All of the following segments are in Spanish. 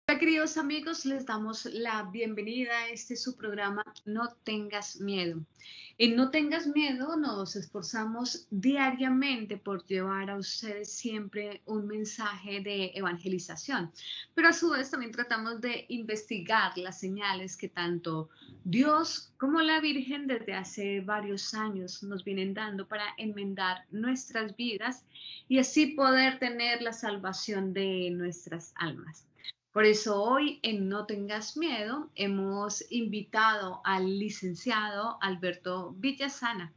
Hola queridos amigos, les damos la bienvenida a este su programa No tengas miedo. En No tengas miedo nos esforzamos diariamente por llevar a ustedes siempre un mensaje de evangelización, pero a su vez también tratamos de investigar las señales que tanto Dios como la Virgen desde hace varios años nos vienen dando para enmendar nuestras vidas y así poder tener la salvación de nuestras almas. Por eso hoy en No tengas miedo hemos invitado al licenciado Alberto Villasana,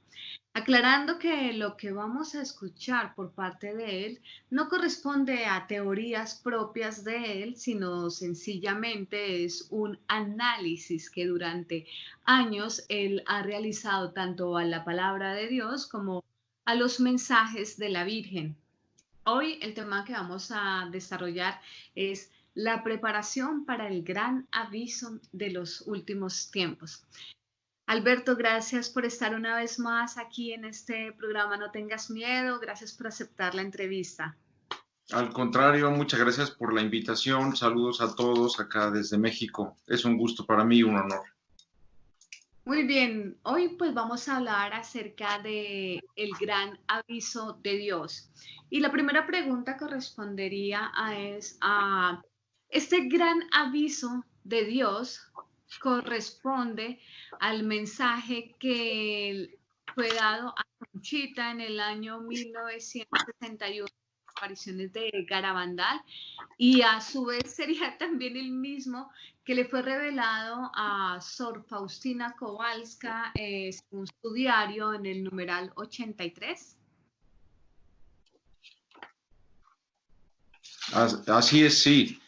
aclarando que lo que vamos a escuchar por parte de él no corresponde a teorías propias de él, sino sencillamente es un análisis que durante años él ha realizado tanto a la palabra de Dios como a los mensajes de la Virgen. Hoy el tema que vamos a desarrollar es la preparación para el gran aviso de los últimos tiempos. Alberto, gracias por estar una vez más aquí en este programa No tengas miedo. Gracias por aceptar la entrevista. Al contrario, muchas gracias por la invitación. Saludos a todos acá desde México. Es un gusto para mí y un honor. Muy bien, hoy pues vamos a hablar acerca de el gran aviso de Dios. Y la primera pregunta correspondería a este gran aviso de Dios corresponde al mensaje que fue dado a Conchita en el año 1961, apariciones de Garabandal, y a su vez sería también el mismo que le fue revelado a Sor Faustina Kowalska, según su diario, en el numeral 83. Así es, sí.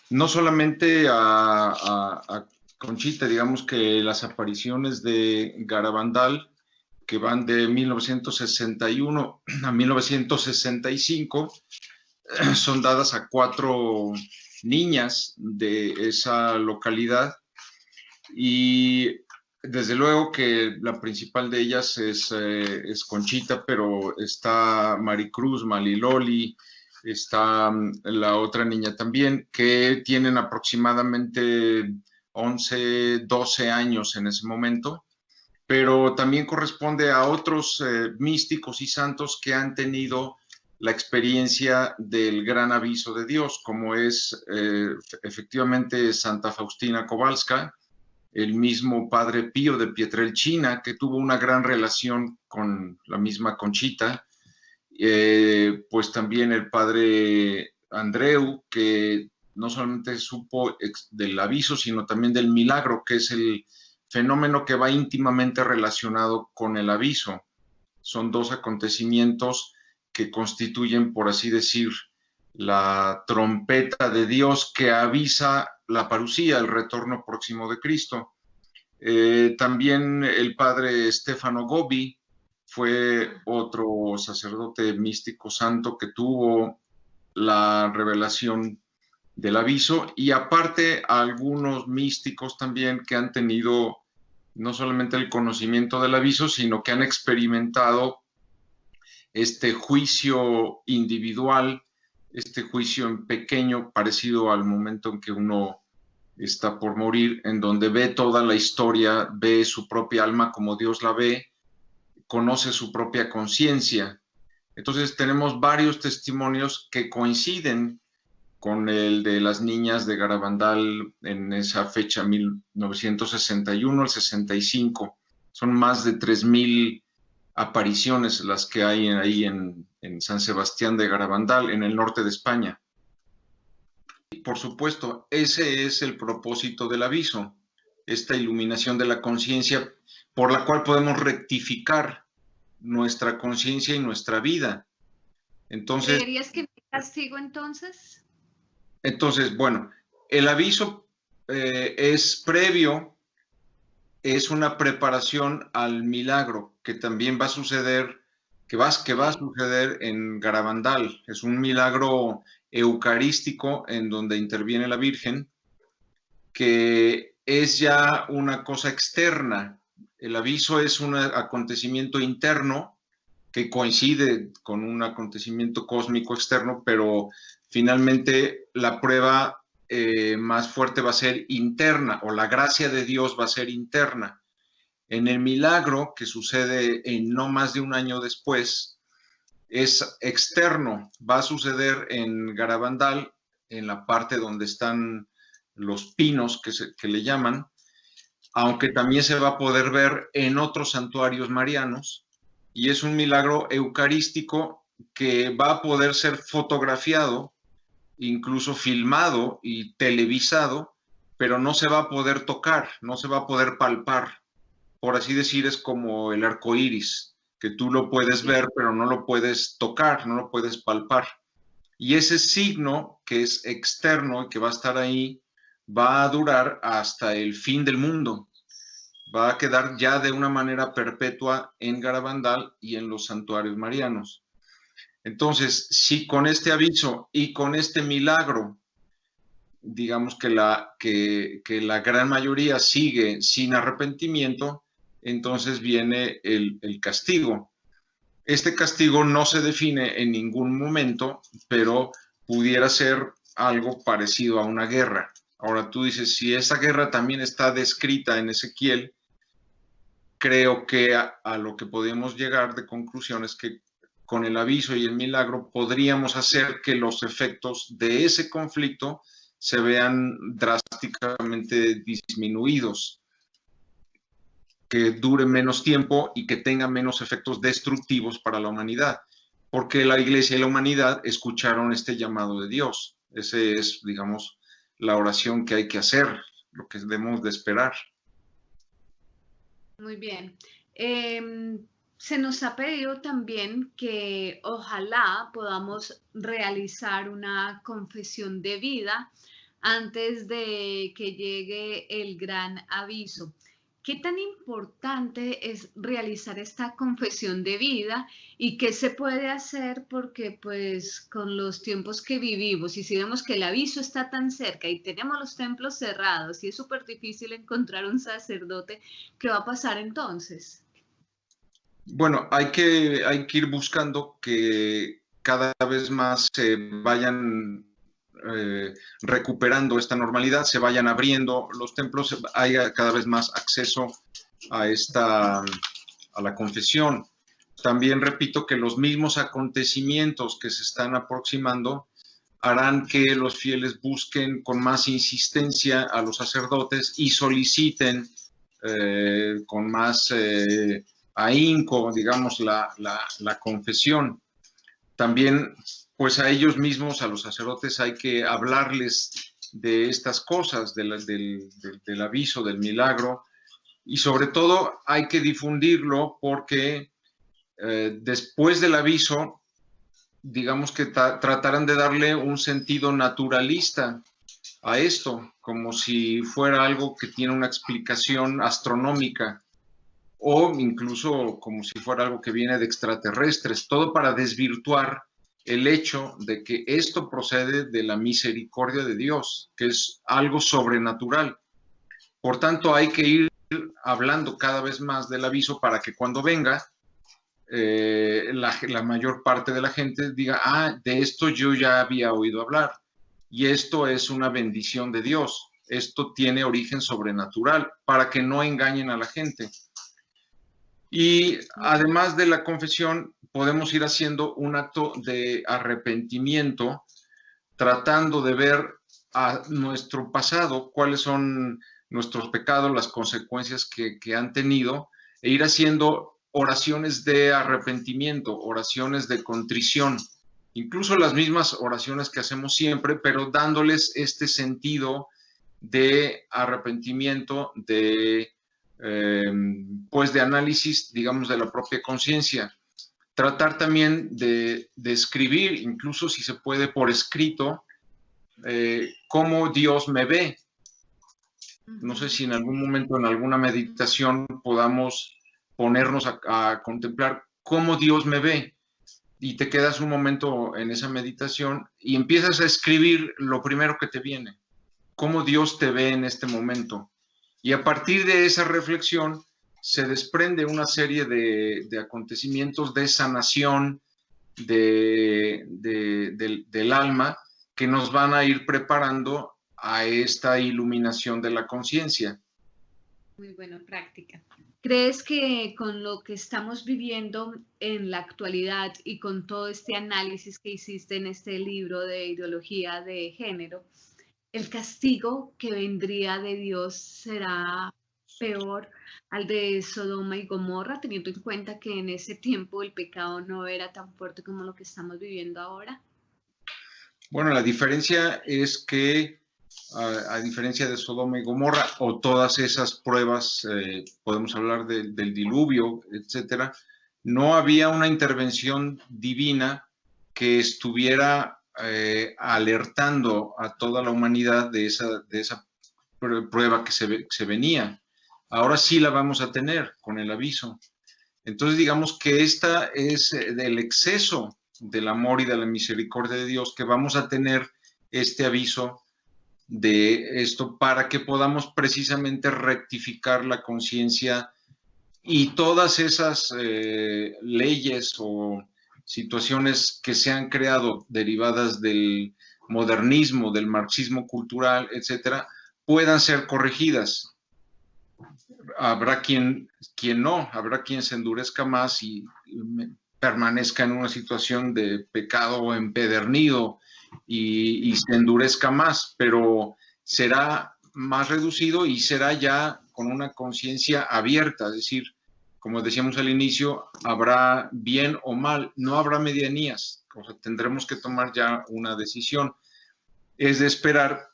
No solamente a Conchita, digamos que las apariciones de Garabandal, que van de 1961 a 1965, son dadas a 4 niñas de esa localidad. Y desde luego que la principal de ellas es Conchita, pero está Maricruz, Maliloli, está la otra niña también, que tienen aproximadamente 11, 12 años en ese momento, pero también corresponde a otros místicos y santos que han tenido la experiencia del gran aviso de Dios, como es efectivamente Santa Faustina Kowalska, el mismo padre Pío de Pietrelcina, que tuvo una gran relación con la misma Conchita, pues también el padre Andreu, que no solamente supo del aviso, sino también del milagro, que es el fenómeno que va íntimamente relacionado con el aviso. Son 2 acontecimientos que constituyen, por así decir, la trompeta de Dios que avisa la parucía, el retorno próximo de Cristo. También el padre Stefano Gobbi fue otro sacerdote místico santo que tuvo la revelación del aviso, y aparte algunos místicos también que han tenido no solamente el conocimiento del aviso, sino que han experimentado este juicio individual, este juicio en pequeño, parecido al momento en que uno está por morir, en donde ve toda la historia, ve su propia alma como Dios la ve, conoce su propia conciencia. Entonces tenemos varios testimonios que coinciden con el de las niñas de Garabandal en esa fecha, 1961 al 65. Son más de 3,000 apariciones las que hay ahí en San Sebastián de Garabandal, en el norte de España. Y por supuesto, ese es el propósito del aviso, esta iluminación de la conciencia por la cual podemos rectificar nuestra conciencia y nuestra vida. Entonces, ¿Creerías que no hay castigo entonces? bueno, el aviso es previo, es una preparación al milagro que también va a suceder, que va a suceder en Garabandal. Es un milagro eucarístico en donde interviene la Virgen, que es ya una cosa externa. El aviso es un acontecimiento interno que coincide con un acontecimiento cósmico externo, pero finalmente la prueba más fuerte va a ser interna, o la gracia de Dios va a ser interna. En el milagro que sucede en no más de un año después, es externo, va a suceder en Garabandal, en la parte donde están los pinos que le llaman, aunque también se va a poder ver en otros santuarios marianos, y es un milagro eucarístico que va a poder ser fotografiado, incluso filmado y televisado, pero no se va a poder tocar, no se va a poder palpar. Por así decir, es como el arco iris, que tú lo puedes ver, pero no lo puedes tocar, no lo puedes palpar. Y ese signo que es externo y que va a estar ahí, va a durar hasta el fin del mundo. Va a quedar ya de una manera perpetua en Garabandal y en los santuarios marianos. Entonces, si con este aviso y con este milagro, digamos que la gran mayoría sigue sin arrepentimiento, entonces viene el castigo. Este castigo no se define en ningún momento, pero pudiera ser algo parecido a una guerra. Ahora tú dices, si esa guerra también está descrita en Ezequiel, creo que a lo que podemos llegar de conclusión es que con el aviso y el milagro podríamos hacer que los efectos de ese conflicto se vean drásticamente disminuidos, que dure menos tiempo y que tenga menos efectos destructivos para la humanidad, porque la Iglesia y la humanidad escucharon este llamado de Dios. Ese es, digamos, la oración que hay que hacer, lo que debemos de esperar. Muy bien. Se nos ha pedido también que ojalá podamos realizar una confesión de vida antes de que llegue el gran aviso. ¿Qué tan importante es realizar esta confesión de vida y qué se puede hacer? Porque pues con los tiempos que vivimos y si vemos que el aviso está tan cerca y tenemos los templos cerrados y es súper difícil encontrar un sacerdote, ¿qué va a pasar entonces? Bueno, hay que ir buscando que cada vez más se vayan recuperando esta normalidad, se vayan abriendo los templos, haya cada vez más acceso a la confesión. También repito que los mismos acontecimientos que se están aproximando harán que los fieles busquen con más insistencia a los sacerdotes y soliciten con más ahínco, digamos, la confesión. También, pues a ellos mismos, a los sacerdotes, hay que hablarles de estas cosas, del aviso, del milagro, y sobre todo hay que difundirlo porque después del aviso, digamos que tratarán de darle un sentido naturalista a esto, como si fuera algo que tiene una explicación astronómica o incluso como si fuera algo que viene de extraterrestres, todo para desvirtuar el hecho de que esto procede de la misericordia de Dios, que es algo sobrenatural. Por tanto, hay que ir hablando cada vez más del aviso para que cuando venga, la mayor parte de la gente diga, ah, de esto yo ya había oído hablar, y esto es una bendición de Dios, esto tiene origen sobrenatural, para que no engañen a la gente. Y además de la confesión, podemos ir haciendo un acto de arrepentimiento, tratando de ver a nuestro pasado, cuáles son nuestros pecados, las consecuencias que han tenido, e ir haciendo oraciones de arrepentimiento, oraciones de contrición, incluso las mismas oraciones que hacemos siempre, pero dándoles este sentido de arrepentimiento, pues de análisis, digamos, de la propia conciencia. Tratar también de escribir, incluso si se puede por escrito, cómo Dios me ve. No sé si en algún momento, en alguna meditación, podamos ponernos a contemplar cómo Dios me ve. Y te quedas un momento en esa meditación y empiezas a escribir lo primero que te viene. Cómo Dios te ve en este momento. Y a partir de esa reflexión se desprende una serie de acontecimientos de sanación del alma que nos van a ir preparando a esta iluminación de la conciencia. Muy buena práctica. ¿Crees que con lo que estamos viviendo en la actualidad y con todo este análisis que hiciste en este libro de ideología de género, el castigo que vendría de Dios será peor al de Sodoma y Gomorra, teniendo en cuenta que en ese tiempo el pecado no era tan fuerte como lo que estamos viviendo ahora? Bueno, la diferencia es que, a diferencia de Sodoma y Gomorra, o todas esas pruebas, podemos hablar del diluvio, etcétera, no había una intervención divina que estuviera alertando a toda la humanidad de esa prueba que se venía. Ahora sí la vamos a tener con el aviso. Entonces, digamos que esta es del exceso del amor y de la misericordia de Dios que vamos a tener este aviso de esto para que podamos precisamente rectificar la conciencia y todas esas leyes o situaciones que se han creado derivadas del modernismo, del marxismo cultural, etcétera, puedan ser corregidas. Habrá quien no, habrá quien se endurezca más y permanezca en una situación de pecado empedernido y se endurezca más, pero será más reducido y será ya con una conciencia abierta, es decir, como decíamos al inicio, habrá bien o mal, no habrá medianías, o sea, tendremos que tomar ya una decisión. Es de esperar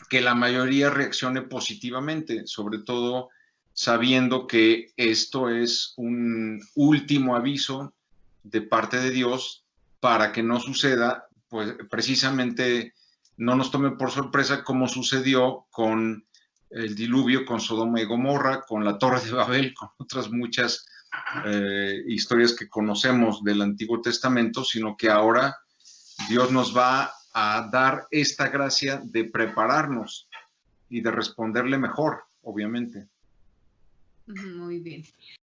que la mayoría reaccione positivamente, sobre todo sabiendo que esto es un último aviso de parte de Dios para que no suceda, pues precisamente no nos tome por sorpresa como sucedió con el diluvio, con Sodoma y Gomorra, con la Torre de Babel, con otras muchas historias que conocemos del Antiguo Testamento, sino que ahora Dios nos va a dar esta gracia de prepararnos y de responderle mejor, obviamente. Muy bien.